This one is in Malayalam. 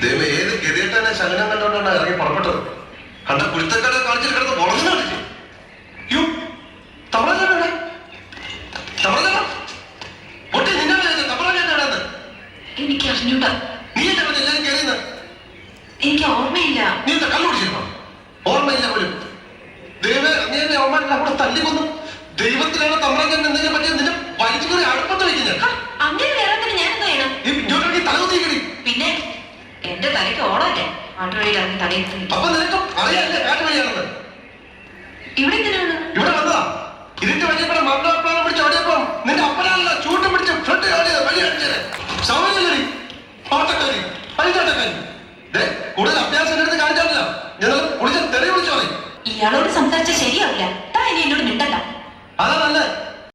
ദൈവം ഏത് ഗതിയിട്ടാണ് ശകനം കണ്ടുകൊണ്ടാണ് ഇറങ്ങി പുറപ്പെട്ടത്. കണ്ട കുരുത്തക്കാരെ കാണിച്ചിട്ട് കിടന്ന് മുളഞ്ഞു കാണിച്ചു. യോ തമിഴനാണ് തമിഴനാണ് ഒട്ടി നിന്നാണ് തമിഴനാണ്. എനിക്ക് അറിഞ്ഞൂടാ. നീ എന്താ എല്ലാവരും കയറിയെന്ന് എനിക്ക് ഓർമ്മയില്ല. നീ എന്താ കണ്ടുപിടിച്ചിരുന്നോ? ഓർമ്മയില്ല പോലും. ദൈവം നീ എന്നെ ഓർമ്മ അവിടെ തല്ലിക്കൊന്നു. ദൈവത്തിലാണ് തമ്മിൽ എന്തെങ്കിലും പറ്റിയ നിന്നെ വലിച്ചു കയറി അടുപ്പത്ത് വയ്ക്കുന്നത്. അങ്ങനെ വേറെ ഞാൻ എന്താ ചെയ്യണം? തലകുത്തിക്കടി. പിന്നെ എന്റെ തലയ്ക്ക് ഓടല്ലേ പാട്ടുവഴിയിൽ ഇറങ്ങി തലയിൽ. അപ്പൊ നിനക്ക് അറിയാല്ലേ കാട്ടുവഴിയാണെന്ന്. ഇവിടെ എന്തിനാണ്